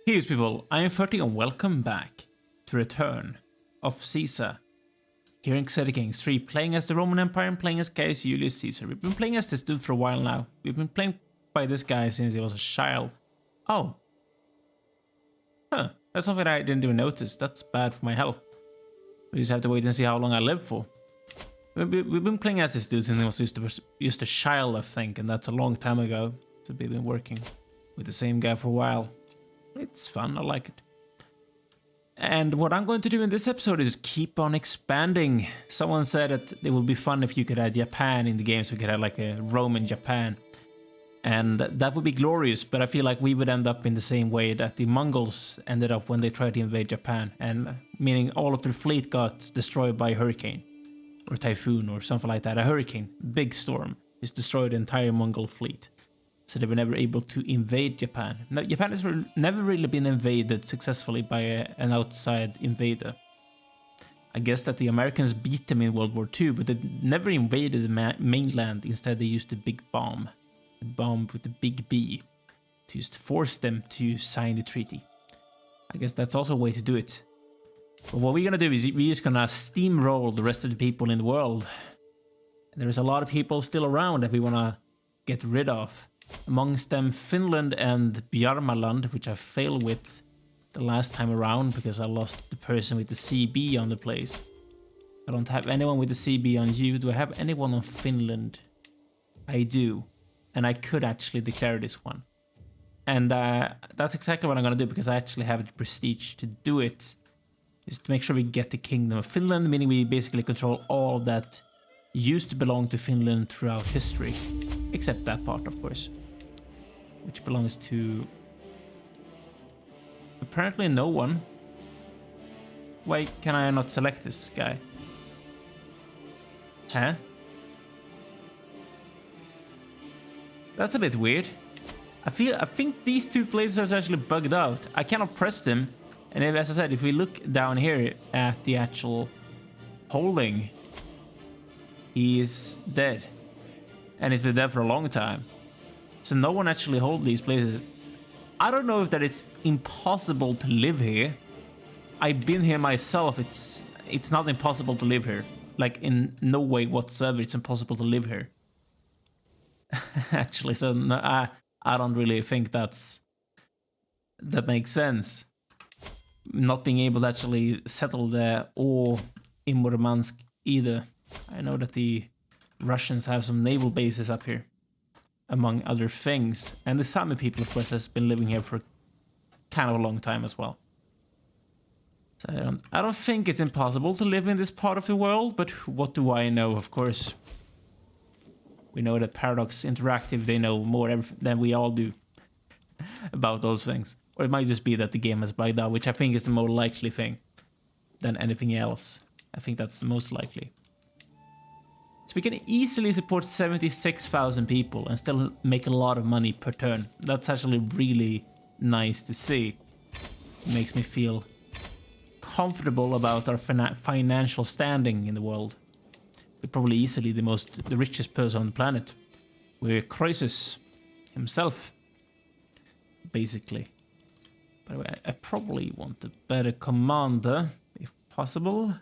Here's people, I am 30 and welcome back to Return of Caesar. Here in Crusader Kings III, playing as the Roman Empire and playing as Gaius Julius Caesar. We've been playing as this dude for a while now. We've been playing by this guy since he was a child. Oh. Huh, that's something I didn't even notice. That's bad for my health. We just have to wait and see how long I live for. We've been playing as this dude since he was just a child, I think, and that's a long time ago. So we've been working with the same guy for a while. It's fun, I like it. And what I'm going to do in this episode is keep on expanding. Someone said that it would be fun if you could add Japan in the game, so we could have like a Roman Japan. And that would be glorious, but I feel like we would end up in the same way that the Mongols ended up when they tried to invade Japan, and meaning all of their fleet got destroyed by a hurricane or typhoon or something like that. A hurricane, big storm, just destroyed the entire Mongol fleet. So they were never able to invade Japan. Now, Japan has never really been invaded successfully by an outside invader. I guess that the Americans beat them in World War II, but they never invaded the mainland. Instead, they used the big bomb. The bomb with the big B. To just force them to sign the treaty. I guess that's also a way to do it. But what we're gonna do is we're just gonna steamroll the rest of the people in the world. And there's a lot of people still around that we wanna get rid of. Amongst them, Finland and Bjarmaland, which I failed with the last time around because I lost the person with the CB on the place. I don't have anyone with the CB on you. Do I have anyone on Finland? I do. And I could actually declare this one. And that's exactly what I'm going to do because I actually have the prestige to do it. Is to make sure we get the Kingdom of Finland, meaning we basically control all that used to belong to Finland throughout history. Except that part, of course. Which belongs to... apparently no one. Why can I not select this guy? Huh? That's a bit weird. I think these two places are actually bugged out. I cannot press them. And as I said, if we look down here at the actual holding, he is dead. And it's been dead for a long time. So no one actually holds these places. I don't know if that it's impossible to live here. I've been here myself. It's not impossible to live here. Like in no way whatsoever it's impossible to live here. Actually, so no, I don't really think that makes sense. Not being able to actually settle there or in Murmansk either. I know that the Russians have some naval bases up here, among other things. And the Sami people, of course, has been living here for kind of a long time as well. So I don't think it's impossible to live in this part of the world, but what do I know, of course. We know that Paradox Interactive, they know more than we all do about those things. Or it might just be that the game has bugged out, which I think is the more likely thing than anything else. I think that's the most likely. So we can easily support 76,000 people and still make a lot of money per turn. That's actually really nice to see. It makes me feel comfortable about our financial standing in the world. We're probably easily the richest person on the planet. We're Croesus himself, basically. But I probably want a better commander, if possible.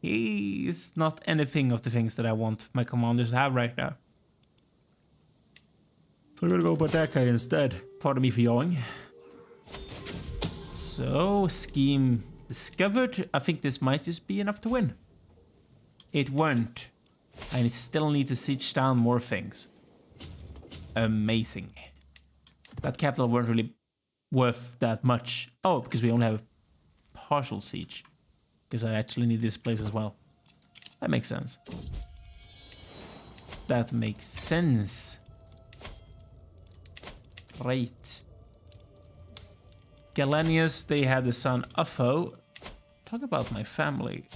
He is not anything of the things that I want my commanders to have right now. So I'm gonna go with that guy instead. Pardon me for yawning. So, scheme discovered. I think this might just be enough to win. It weren't. And it still need to siege down more things. Amazing. That capital weren't really worth that much. Oh, because we only have a partial siege. Because I actually need this place as well. That makes sense. That makes sense. Right. Galenius, they had the son Uffo. Talk about my family.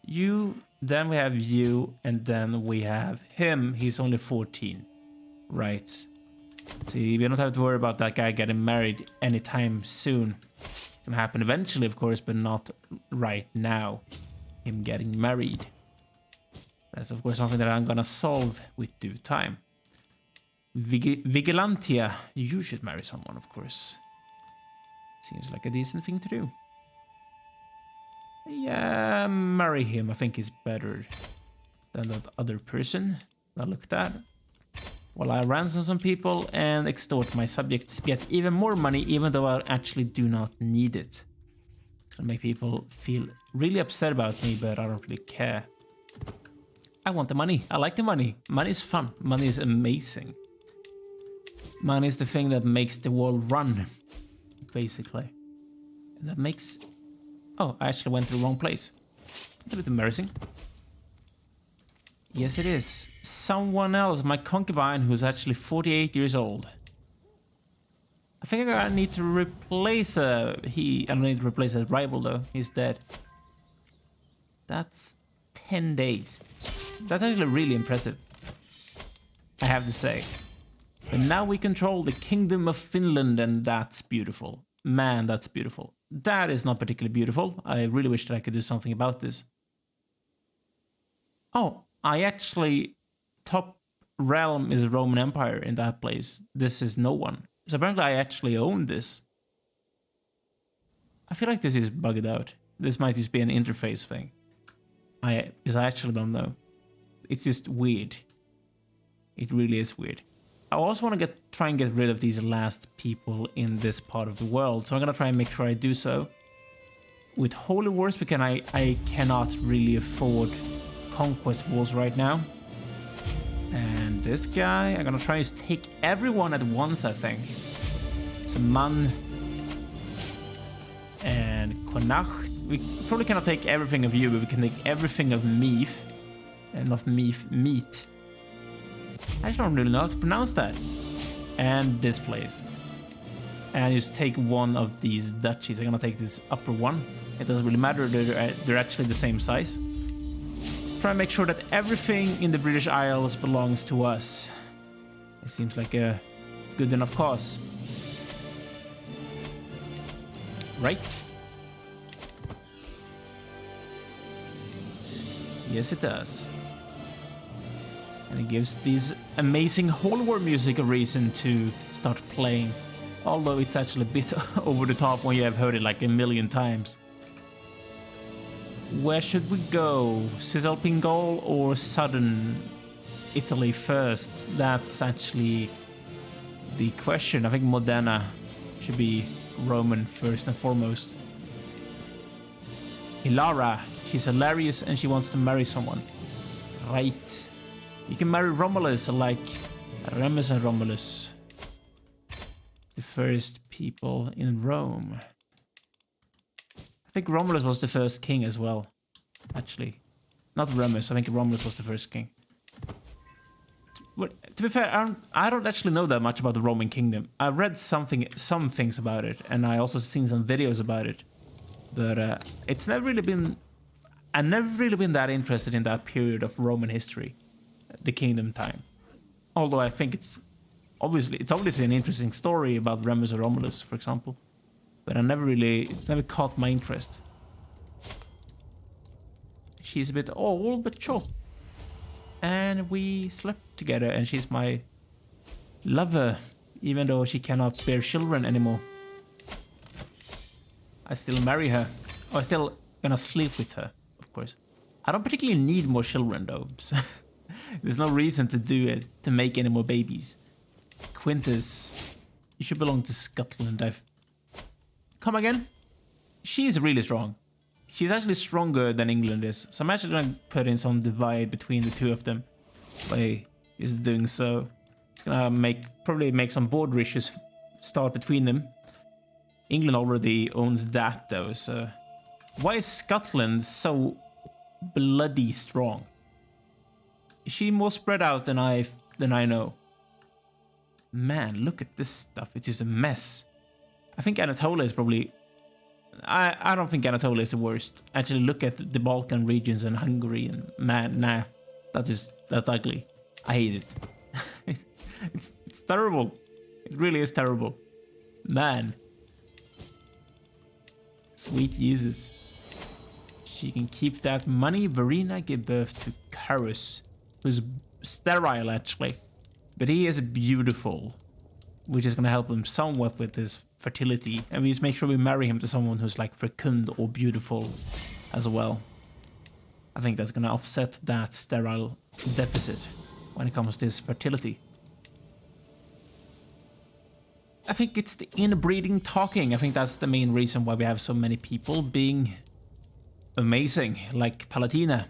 You, then we have you, and then we have him. He's only 14. Right. See, we don't have to worry about that guy getting married anytime soon. It's gonna happen eventually, of course, but not right now. Him getting married. That's, of course, something that I'm gonna solve with due time. Vigilantia. You should marry someone, of course. Seems like a decent thing to do. Yeah, marry him, I think is better than that other person I looked at. While I ransom some people and extort my subjects to get even more money, even though I actually do not need it. It's gonna make people feel really upset about me, but I don't really care. I want the money. I like the money. Money is fun. Money is amazing. Money is the thing that makes the world run, basically. And that makes... Oh, I actually went to the wrong place. It's a bit embarrassing. Yes, it is. Someone else, my concubine, who's actually 48 years old. I think I need to replace I don't need to replace a rival though. He's dead. That's 10 days. That's actually really impressive, I have to say. But now we control the Kingdom of Finland, and that's beautiful. Man, that's beautiful. That is not particularly beautiful. I really wish that I could do something about this. Oh, I actually... Top realm is Roman Empire in that place. This is no one. So apparently I actually own this. I feel like this is bugged out. This might just be an interface thing. Because I actually don't know. It's just weird. It really is weird. I also want to try and get rid of these last people in this part of the world. So I'm gonna try and make sure I do so. With Holy Wars, because I cannot really afford conquest wars right now. And this guy, I'm gonna try to take everyone at once, I think. So Man and Connacht. We probably cannot take everything of you, but we can take everything of Meath. And not Meat. I don't really know how to pronounce that. And this place. And just take one of these duchies. I'm gonna take this upper one. It doesn't really matter, they're actually the same size. Just try and make sure that everything in the British Isles belongs to us. It seems like a good enough cause. Right? Yes, it does. And it gives these amazing Holy War music a reason to start playing. Although it's actually a bit over the top when you have heard it like a million times. Where should we go? Cisalpingol or southern Italy first? That's actually the question. I think Modena should be Roman first and foremost. Hilara. She's hilarious and she wants to marry someone. Right. You can marry Romulus like Remus and Romulus. The first people in Rome. I think Romulus was the first king as well. Actually. Not Remus, I think Romulus was the first king. But to be fair, I don't actually know that much about the Roman kingdom. I've read some things about it, and I also seen some videos about it. But it's never really been... I've never really been that interested in that period of Roman history. The kingdom time. Although I think it's obviously an interesting story about Remus and Romulus, for example. But it's never caught my interest. She's a bit old, but sure. And we slept together, and she's my lover, even though she cannot bear children anymore. I still marry her. Or I still gonna sleep with her, of course. I don't particularly need more children though, so there's no reason to do it, to make any more babies. Quintus, you should belong to Scotland. Come again? She's really strong. She's actually stronger than England is, so I'm actually gonna put in some divide between the two of them by is doing so. It's gonna probably make some border issues start between them. England already owns that though, so why is Scotland so bloody strong? Is she more spread out than I know? Man, look at this stuff. It's just a mess. I think Anatolia is probably... I don't think Anatolia is the worst. Actually, look at the Balkan regions and Hungary, and man, nah. That's ugly. I hate it. It's terrible. It really is terrible. Man. Sweet Jesus. She can keep that money. Verena gave birth to Carus, who's sterile actually. But he is beautiful, which is going to help him somewhat with his fertility, and we just make sure we marry him to someone who's like fecund or beautiful as well. I think that's gonna offset that sterile deficit when it comes to his fertility. I think it's the inbreeding talking. I think that's the main reason why we have so many people being amazing, like Palatina.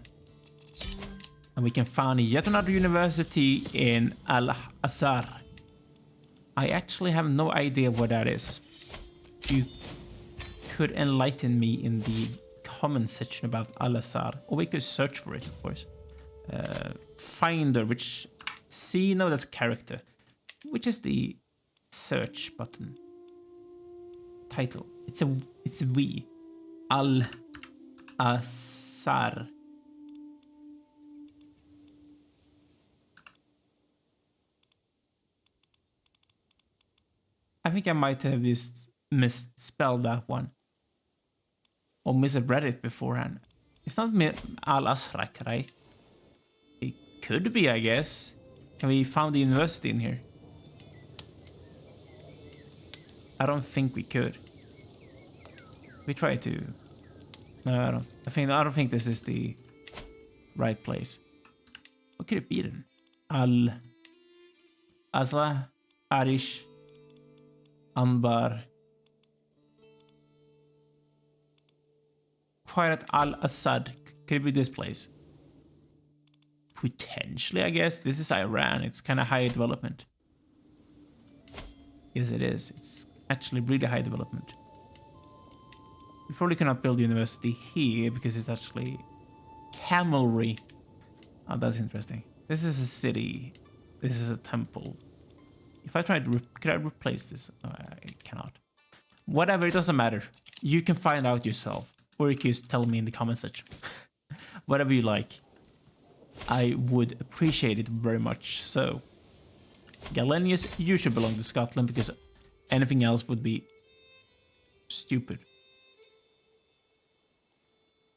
And we can found yet another university in Al-Azhar. I actually have no idea what that is. You could enlighten me in the comment section about Al-Azhar, or we could search for it, of course. Finder, which... See, no, that's character. Which is the search button? Title. It's a we. Al-Azhar. I think I might have just misspelled that one. Or misread it beforehand. It's not Al-Azhar, right? It could be, I guess. Can we find the university in here? I don't think we could. We try to. No, I don't. I don't think this is the right place. What could it be then? Al-Azhar, Arish, Ambar. Quiet Al-Assad. Could it be this place? Potentially, I guess. This is Iran. It's kind of high development. Yes, it is. It's actually really high development. We probably cannot build a university here because it's actually camelry. Oh, that's interesting. This is a city. This is a temple. If I try to... Could I replace this? Oh, I cannot. Whatever, it doesn't matter. You can find out yourself. Or you can just tell me in the comment section. Whatever you like. I would appreciate it very much so. Galenius, you should belong to Scotland because anything else would be stupid.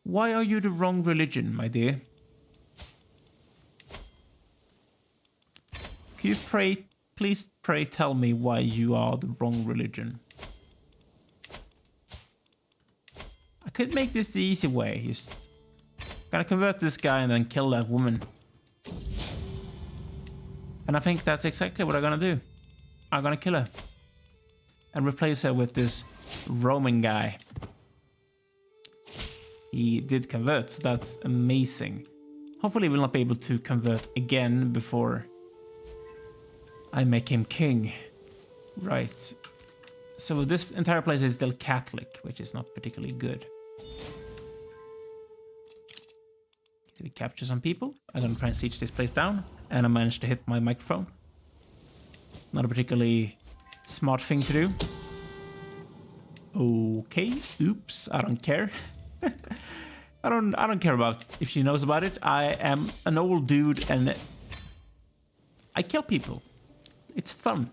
Why are you the wrong religion, my dear? Could you please pray tell me why you are the wrong religion? I could make this the easy way. Just gonna convert this guy and then kill that woman. And I think that's exactly what I'm gonna do. I'm gonna kill her. And replace her with this Roman guy. He did convert, so that's amazing. Hopefully we'll not be able to convert again before I make him king. Right. So this entire place is still Catholic, which is not particularly good. Did we capture some people? I'm gonna try and siege this place down. And I managed to hit my microphone. Not a particularly smart thing to do. Okay, oops, I don't care. I don't care about if she knows about it. I am an old dude and I kill people. It's fun.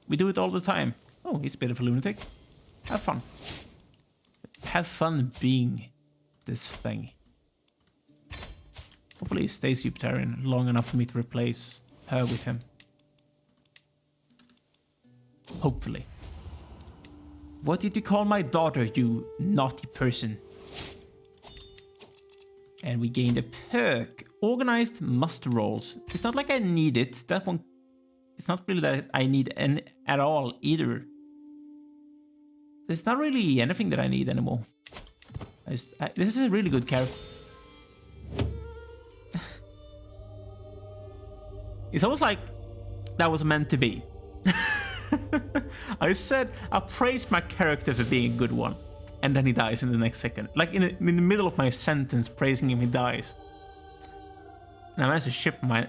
We do it all the time. Oh, he's a bit of a lunatic. Have fun. Have fun being this thing. Hopefully he stays Jupiterian long enough for me to replace her with him. Hopefully. What did you call my daughter, you naughty person? And we gained a perk. Organized muster rolls. It's not like I need it. That one... It's not really that I need any at all either. There's not really anything that I need anymore. This is a really good character. It's almost like that was meant to be. I praised my character for being a good one. And then he dies in the next second. Like in the middle of my sentence praising him, he dies. And I managed to ship my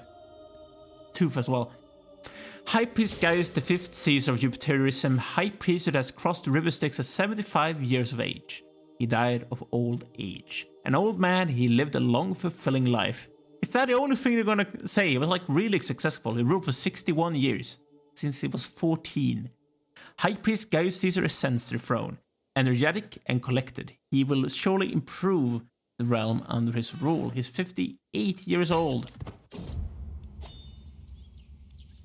tooth as well. High Priest Gaius V Caesar of Jupiterianism, High Priest who has crossed the river Styx at 75 years of age. He died of old age. An old man, he lived a long, fulfilling life. Is that the only thing they're gonna say? He was like really successful. He ruled for 61 years, since he was 14. High Priest Gaius Caesar ascends to the throne. Energetic and collected, he will surely improve the realm under his rule. He's 58 years old.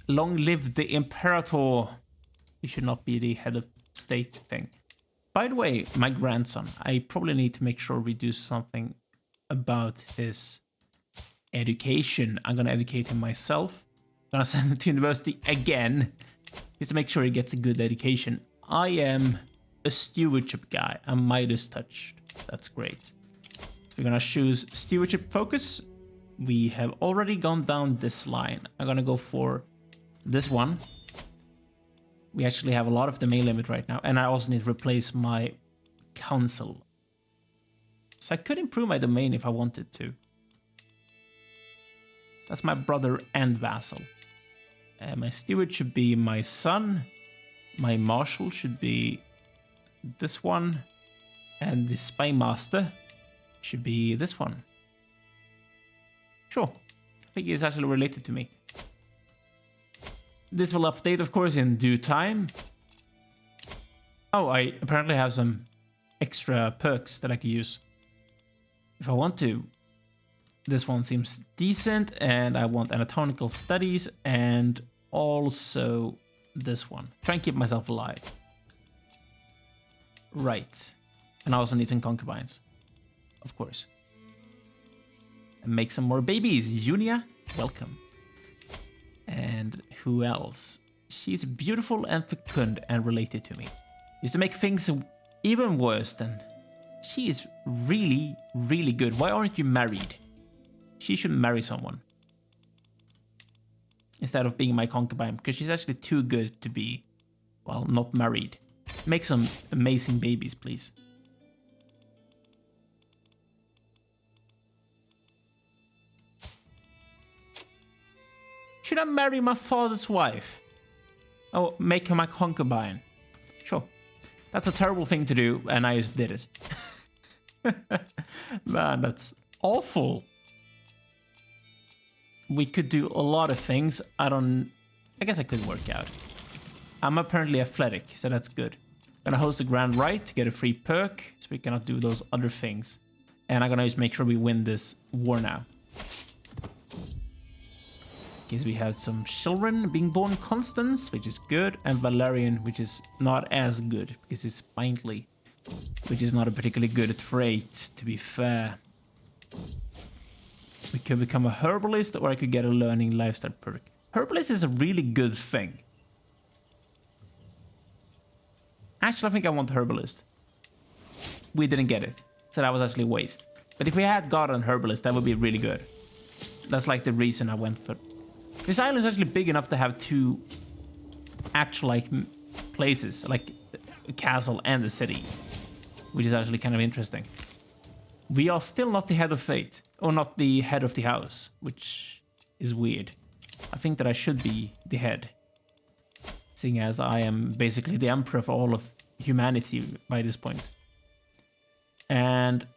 Long live the Imperator. He should not be the head of state thing. By the way, my grandson, I probably need to make sure we do something about his education. I'm gonna educate him myself. I'm gonna send him to university again, just to make sure he gets a good education. I am a stewardship guy. I'm Midas touched. That's great. We're gonna choose stewardship focus. We have already gone down this line. I'm gonna go for this one. We actually have a lot of domain limit right now, and I also need to replace my council. So I could improve my domain if I wanted to. That's my brother and vassal. My steward should be my son. My marshal should be this one. And the spy master should be this one. Sure. I think he's actually related to me. This will update, of course, in due time. Oh, I apparently have some extra perks that I could use if I want to. This one seems decent, and I want anatomical studies, and also this one. Try and keep myself alive. Right. And I also need some concubines, of course. And make some more babies. Junia, welcome. And who else? She's beautiful and fecund and related to me. Used to make things even worse than... She is really, really good. Why aren't you married? She should marry someone. Instead of being my concubine, because she's actually too good to be, well, not married. Make some amazing babies, please. Should I marry my father's wife? Oh, make her my concubine. Sure. That's a terrible thing to do, and I just did it. Man, that's awful. We could do a lot of things. I guess I could work out. I'm apparently athletic, so that's good. Gonna host a grand rite to get a free perk, so we cannot do those other things. And I'm gonna just make sure we win this war now. Because we had some children being born, Constance, which is good, and Valerian, which is not as good, because he's spindly, which is not a particularly good trait, to be fair. We could become a herbalist, or I could get a learning lifestyle perk. Herbalist is a really good thing. Actually, I think I want herbalist. We didn't get it, so that was actually a waste. But if we had gotten herbalist, that would be really good. That's like the reason I went for... This island is actually big enough to have two actual like places, like a castle and a city, which is actually kind of interesting. We are still not the head of fate, or not the head of the house, which is weird. I think that I should be the head, seeing as I am basically the emperor for all of humanity by this point. And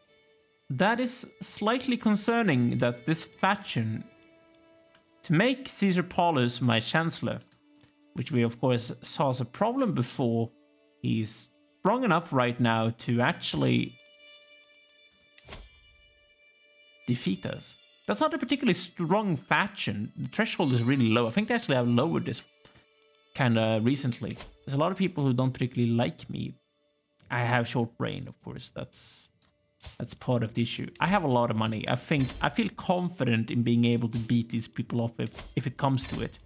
that is slightly concerning that this faction, to make Caesar Paulus my chancellor, which we of course saw as a problem before, he's strong enough right now to actually defeat us. That's not a particularly strong faction. The threshold is really low. I think they actually have lowered this kind of recently. There's a lot of people who don't particularly like me. I have short brain, of course. That's part of the issue. I have a lot of money. I feel confident in being able to beat these people off if it comes to it.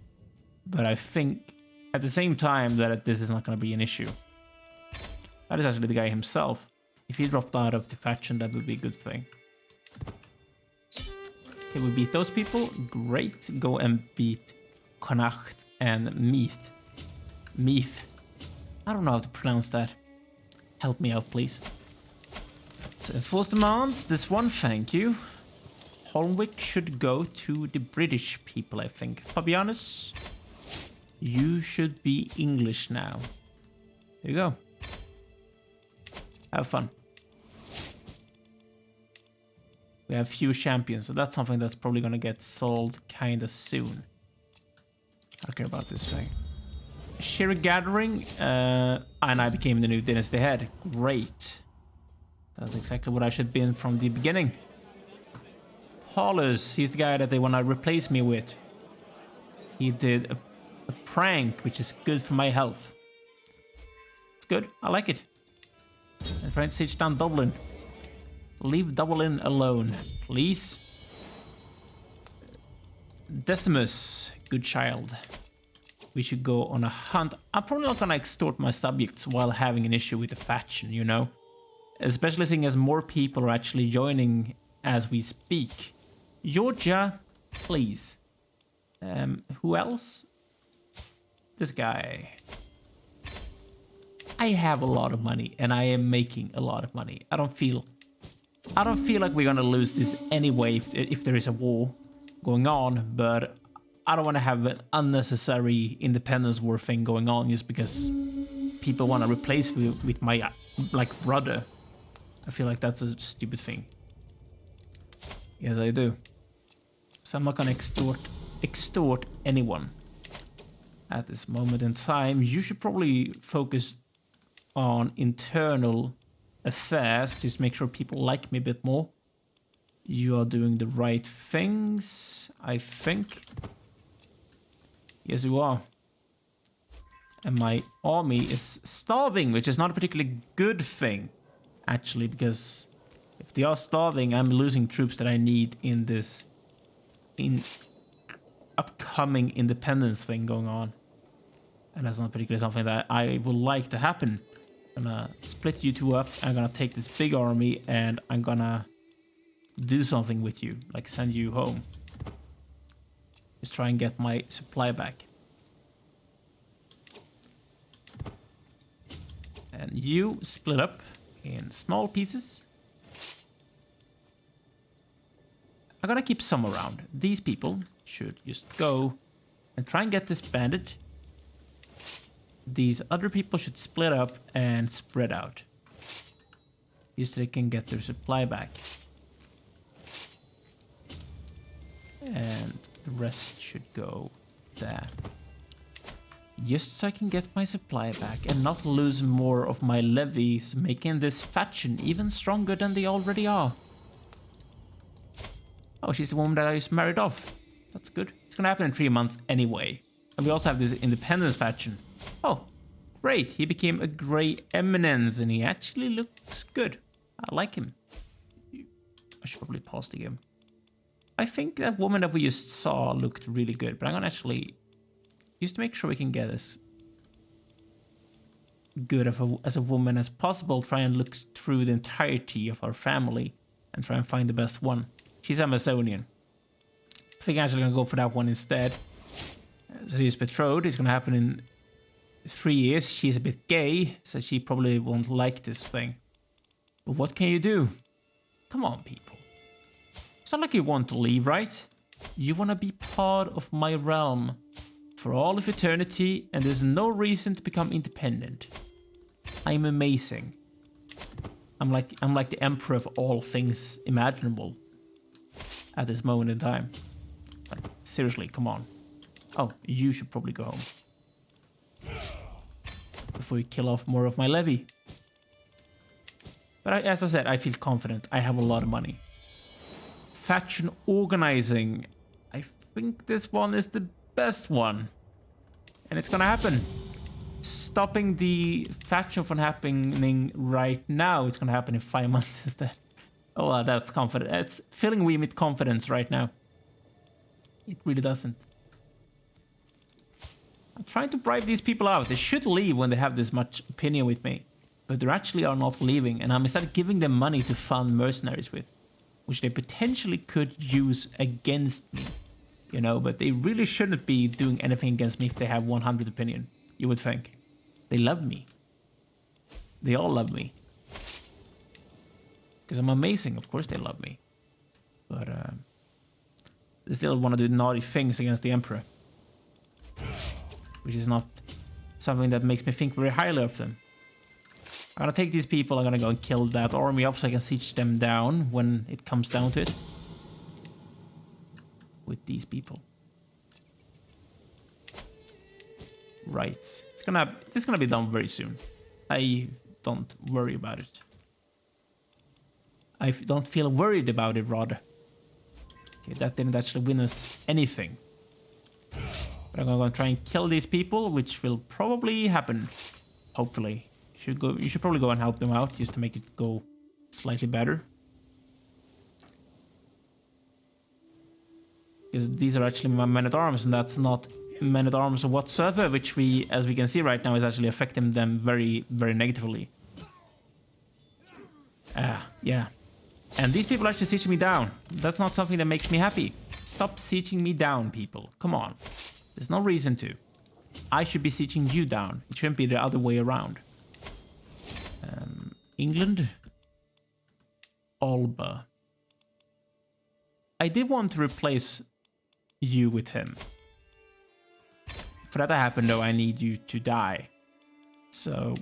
But I think at the same time that this is not going to be an issue. That is actually the guy himself. If he dropped out of the faction, that would be a good thing. Okay, we beat those people. Great. Go and beat Connacht and Meath. Meath. I don't know how to pronounce that. Help me out, please. So, enforce demands. This one, thank you. Holmwick should go to the British people, I think. Fabianus, you should be English now. There you go. Have fun. We have few champions, so that's something that's probably gonna get sold kinda soon. I don't care about this thing. Sheer gathering, and I became the new dynasty head. Great. That's exactly what I should have been from the beginning. Paulus, he's the guy that they want to replace me with. He did a prank, which is good for my health. It's good. I like it. I'm trying to siege down Dublin. Leave Dublin alone, please. Decimus, good child. We should go on a hunt. I'm probably not gonna extort my subjects while having an issue with the faction, you know? Especially seeing as more people are actually joining as we speak. Georgia, please. Who else? This guy. I have a lot of money and I am making a lot of money. I don't feel like we're gonna lose this anyway if there is a war going on, but I don't want to have an unnecessary independence war thing going on just because people want to replace me with my like brother. I feel like that's a stupid thing. Yes, I do. So I'm not gonna extort anyone at this moment in time. You should probably focus on internal affairs, just make sure people like me a bit more. You are doing the right things, I think. Yes, you are. And my army is starving, which is not a particularly good thing, actually, because if they are starving, I'm losing troops that I need in this upcoming independence thing going on. And that's not particularly something that I would like to happen. I'm gonna split you two up. I'm gonna take this big army and I'm gonna do something with you, like send you home. Just try and get my supply back. And you split up in small pieces. I'm gonna keep some around. These people should just go and try and get this bandit. These other people should split up and spread out. Just so they can get their supply back. And the rest should go there. Just so I can get my supply back and not lose more of my levies, making this faction even stronger than they already are. Oh, she's the woman that I just married off. That's good. It's gonna happen in 3 months anyway. And we also have this independence faction. Oh, great. He became a Grey Eminence and he actually looks good. I like him. I should probably pause the game. I think that woman that we just saw looked really good, but I'm gonna actually, just to make sure we can get as good of as a woman as possible, try and look through the entirety of our family and try and find the best one. She's Amazonian. I think I'm actually gonna go for that one instead. So he's betrothed. It's gonna happen in 3 years. She's a bit gay, so she probably won't like this thing. But what can you do? Come on, people. It's not like you want to leave, right? You want to be part of my realm for all of eternity, and there's no reason to become independent. I'm amazing. I'm like the emperor of all things imaginable at this moment in time. Like, seriously, come on. Oh, you should probably go home before you kill off more of my levy. But as I said, I feel confident. I have a lot of money. Faction organizing. I think this one is the best one. And it's gonna happen. Stopping the faction from happening right now. It's gonna happen in 5 months instead. Oh, well, that's confident. It's filling me with confidence right now. It really doesn't. I'm trying to bribe these people out. They should leave when they have this much opinion with me. But they actually are not leaving. And I'm instead giving them money to fund mercenaries with. Which they potentially could use against me. You know, but they really shouldn't be doing anything against me if they have 100 opinion. You would think. They love me. They all love me. Because I'm amazing. Of course they love me. But they still want to do naughty things against the Emperor. Which is not something that makes me think very highly of them. I'm gonna take these people, I'm gonna go and kill that army off so I can siege them down when it comes down to it. With these people. Right. This is gonna be done very soon. I don't worry about it. I don't feel worried about it, rather. Okay, that didn't actually win us anything. But I'm gonna try and kill these people, which will probably happen. Hopefully. You should probably go and help them out just to make it go slightly better. Because these are actually my men-at-arms, and that's not men-at-arms whatsoever, which we, as we can see right now, is actually affecting them very, very negatively. Yeah. And these people are actually sieging me down. That's not something that makes me happy. Stop sieging me down, people. Come on. There's no reason to. I should be sieging you down. It shouldn't be the other way around. England? Alba. I did want to replace you with him. For that to happen, though, I need you to die. So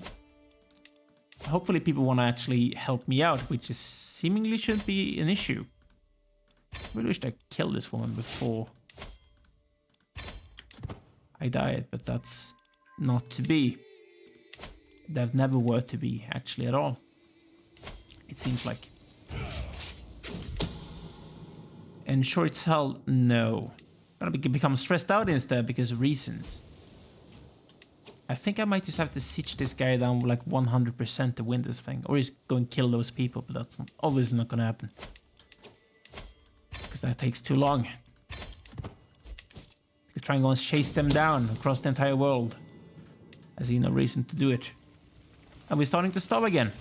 hopefully people want to actually help me out, which is seemingly shouldn't be an issue. I really wish I killed this woman before I died, but that's not to be. That never were to be, actually, at all. It seems like. And sure it's hell, no. I'm gonna become stressed out instead because of reasons. I think I might just have to siege this guy down like 100% to win this thing. Or he's going to kill those people, but that's obviously not gonna happen. Because that takes too long. You try and go and chase them down across the entire world. I see no reason to do it. And we're starting to starve again.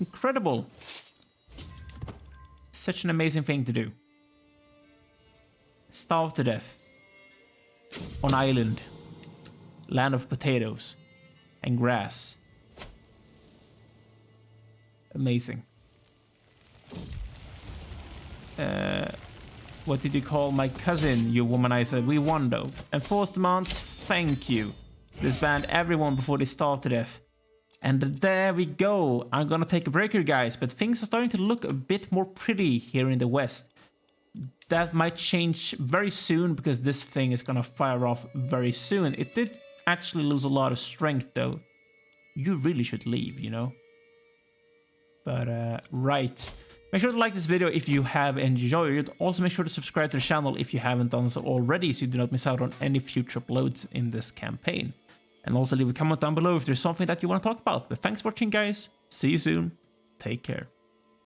Incredible. Such an amazing thing to do. Starve to death. On island. Land of potatoes. And grass. Amazing. What did you call my cousin, you womanizer? We won though. Enforced demands, thank you. Disband everyone before they starve to death. And there we go. I'm gonna take a break here, guys, but things are starting to look a bit more pretty here in the west. That might change very soon because this thing is gonna fire off very soon. It did actually lose a lot of strength though. You really should leave, you know? But right. Make sure to like this video if you have enjoyed. Also make sure to subscribe to the channel if you haven't done so already so you do not miss out on any future uploads in this campaign. And also leave a comment down below if there's something that you want to talk about. But thanks for watching, guys. See you soon. Take care.